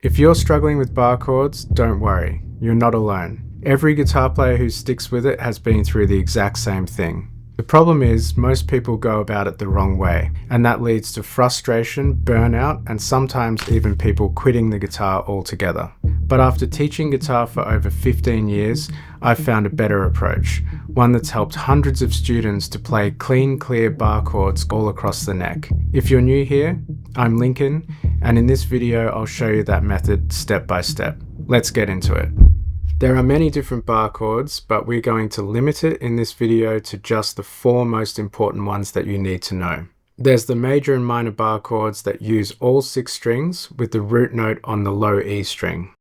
If you're struggling with bar chords, don't worry, you're not alone. Every guitar player who sticks with it has been through the exact same thing. The problem is, most people go about it the wrong way, and that leads to frustration, burnout, and sometimes even people quitting the guitar altogether. But after teaching guitar for over 15 years, I've found a better approach, one that's helped hundreds of students to play clean, clear bar chords all across the neck. If you're new here, I'm Lincoln, and in this video I'll show you that method step by step. Let's get into it. There are many different bar chords, but we're going to limit it in this video to just the 4 most important ones that you need to know. There's the major and minor bar chords that use all 6 strings with the root note on the low E string.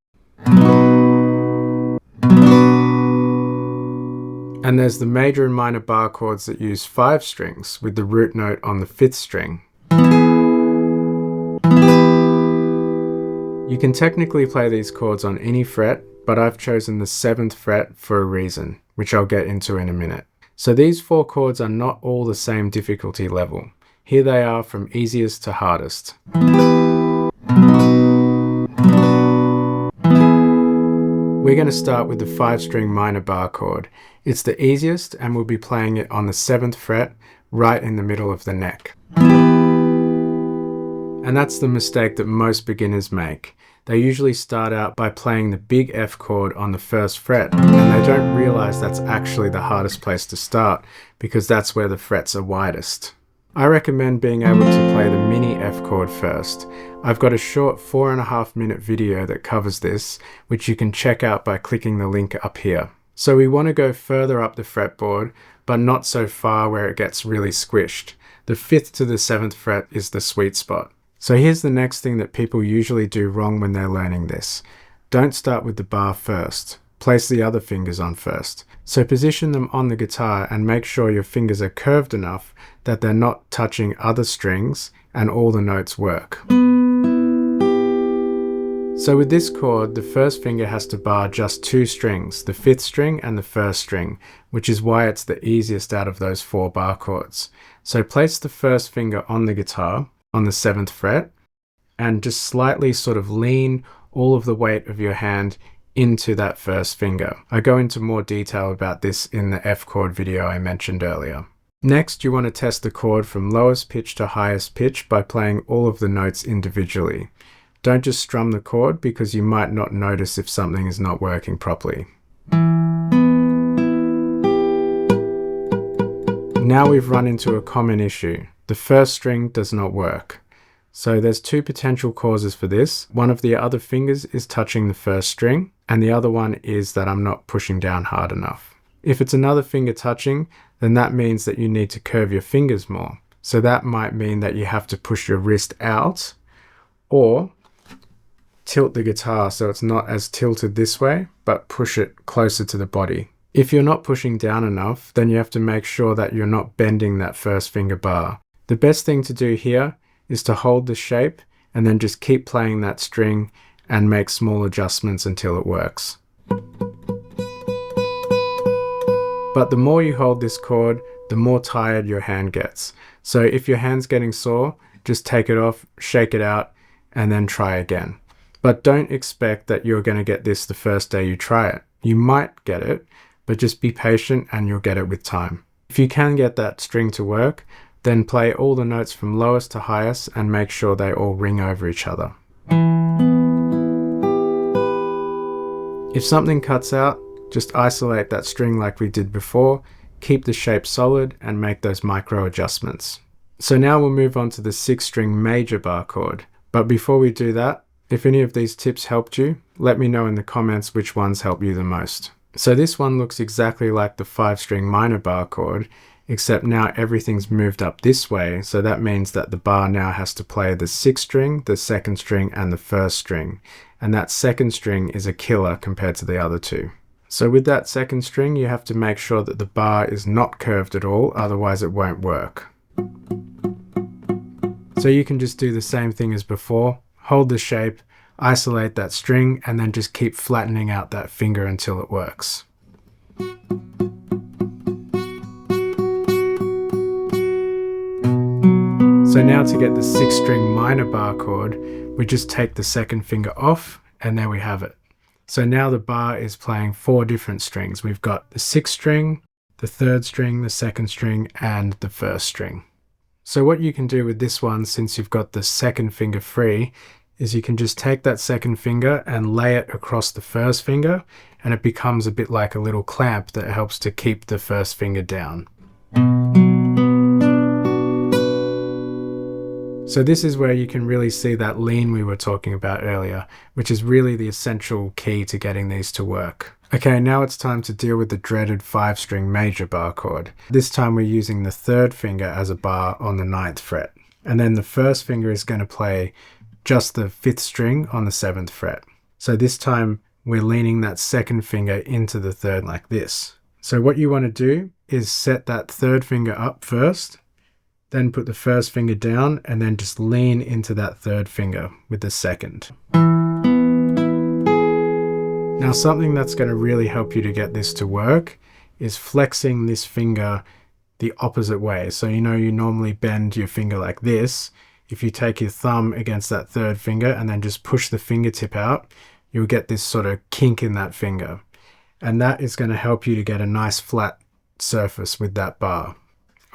And there's the major and minor bar chords that use 5 strings with the root note on the 5th string. You can technically play these chords on any fret, but I've chosen the 7th fret for a reason, which I'll get into in a minute. So these 4 chords are not all the same difficulty level. Here they are from easiest to hardest. We're going to start with the 5-string minor bar chord. It's the easiest, and we'll be playing it on the 7th fret, right in the middle of the neck. And that's the mistake that most beginners make. They usually start out by playing the big F chord on the 1st fret, and they don't realize that's actually the hardest place to start, because that's where the frets are widest. I recommend being able to play the mini F chord first. I've got a short 4.5-minute video that covers this, which you can check out by clicking the link up here. So we want to go further up the fretboard, but not so far where it gets really squished. The 5th to the 7th fret is the sweet spot. So here's the next thing that people usually do wrong when they're learning this. Don't start with the bar first. Place the other fingers on first. So position them on the guitar and make sure your fingers are curved enough that they're not touching other strings and all the notes work. So with this chord, the 1st finger has to bar just 2 strings, the 5th string and the 1st string, which is why it's the easiest out of those 4 bar chords. So place the 1st finger on the guitar, on the 7th fret, and just slightly sort of lean all of the weight of your hand into that 1st finger. I go into more detail about this in the F chord video I mentioned earlier. Next, you want to test the chord from lowest pitch to highest pitch by playing all of the notes individually. Don't just strum the chord, because you might not notice if something is not working properly. Now we've run into a common issue. The 1st string does not work. So there's 2 potential causes for this. One of the other fingers is touching the 1st string, and the other one is that I'm not pushing down hard enough. If it's another finger touching, then that means that you need to curve your fingers more. So that might mean that you have to push your wrist out, or tilt the guitar so it's not as tilted this way, but push it closer to the body. If you're not pushing down enough, then you have to make sure that you're not bending that 1st finger bar. The best thing to do here is to hold the shape and then just keep playing that string and make small adjustments until it works. But the more you hold this chord, the more tired your hand gets. So if your hand's getting sore, just take it off, shake it out, and then try again. But don't expect that you're going to get this the first day you try it. You might get it, but just be patient and you'll get it with time. If you can get that string to work, then play all the notes from lowest to highest and make sure they all ring over each other. If something cuts out, just isolate that string like we did before, keep the shape solid, and make those micro adjustments. So now we'll move on to the 6-string major bar chord. But before we do that, if any of these tips helped you, let me know in the comments which ones help you the most. So this one looks exactly like the 5-string minor bar chord, except now everything's moved up this way, so that means that the bar now has to play the 6th string, the 2nd string, and the 1st string. And that 2nd string is a killer compared to the other 2. So with that 2nd string, you have to make sure that the bar is not curved at all, otherwise it won't work. So you can just do the same thing as before, hold the shape, isolate that string, and then just keep flattening out that finger until it works. So now to get the 6-string minor bar chord, we just take the second finger off, and there we have it. So now the bar is playing 4 different strings. We've got the 6th string, the 3rd string, the 2nd string, and the 1st string. So what you can do with this one, since you've got the 2nd finger free, is you can just take that 2nd finger and lay it across the 1st finger, and it becomes a bit like a little clamp that helps to keep the 1st finger down. So this is where you can really see that lean we were talking about earlier, which is really the essential key to getting these to work. Okay, now it's time to deal with the dreaded 5-string major bar chord. This time we're using the 3rd finger as a bar on the 9th fret. And then the 1st finger is going to play just the 5th string on the 7th fret. So this time we're leaning that 2nd finger into the 3rd like this. So what you want to do is set that 3rd finger up first, then put the 1st finger down, and then just lean into that 3rd finger with the 2nd. Now something that's going to really help you to get this to work is flexing this finger the opposite way. So you normally bend your finger like this. If you take your thumb against that 3rd finger and then just push the fingertip out, you'll get this sort of kink in that finger. And that is going to help you to get a nice flat surface with that bar.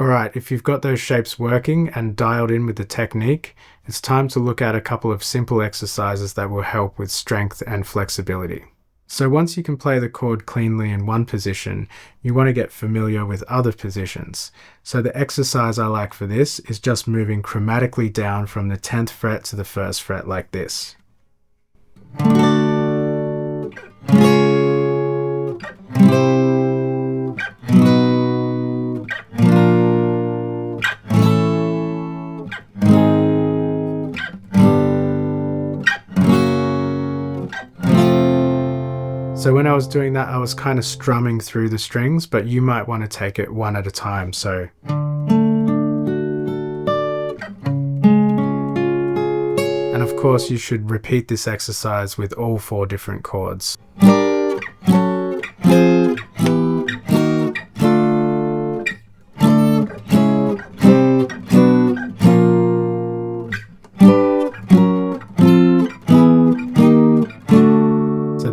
Alright, if you've got those shapes working and dialed in with the technique, it's time to look at a couple of simple exercises that will help with strength and flexibility. So once you can play the chord cleanly in one position, you want to get familiar with other positions. So the exercise I like for this is just moving chromatically down from the 10th fret to the 1st fret like this. So when I was doing that, I was kind of strumming through the strings, but you might want to take it one at a time. So and of course you should repeat this exercise with all 4 different chords.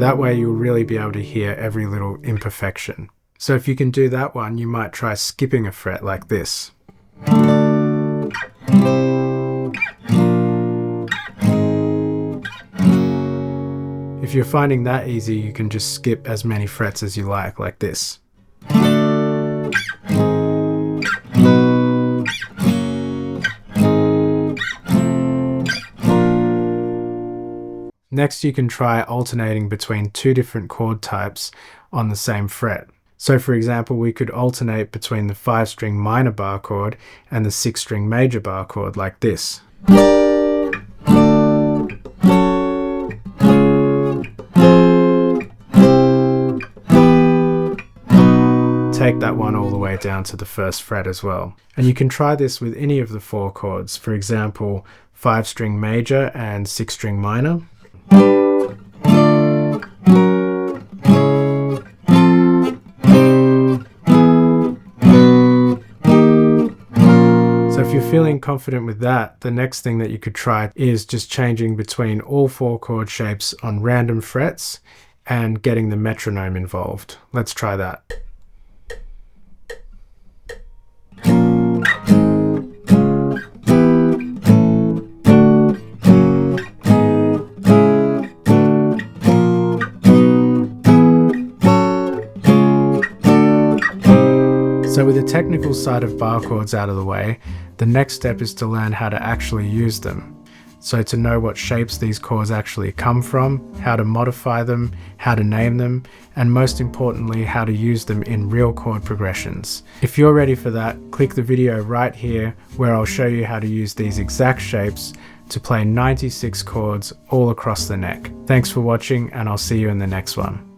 That way you'll really be able to hear every little imperfection. So if you can do that one, you might try skipping a fret like this. If you're finding that easy, you can just skip as many frets as you like this. Next, you can try alternating between 2 different chord types on the same fret. So for example, we could alternate between the 5-string minor bar chord and the 6-string major bar chord like this. Take that one all the way down to the 1st fret as well. And you can try this with any of the 4 chords. For example, 5-string major and 6-string minor. So if you're feeling confident with that, the next thing that you could try is just changing between all 4 chord shapes on random frets and getting the metronome involved. Let's try that. So with the technical side of bar chords out of the way, the next step is to learn how to actually use them. So to know what shapes these chords actually come from, how to modify them, how to name them, and most importantly, how to use them in real chord progressions. If you're ready for that, click the video right here where I'll show you how to use these exact shapes to play 96 chords all across the neck. Thanks for watching, and I'll see you in the next one.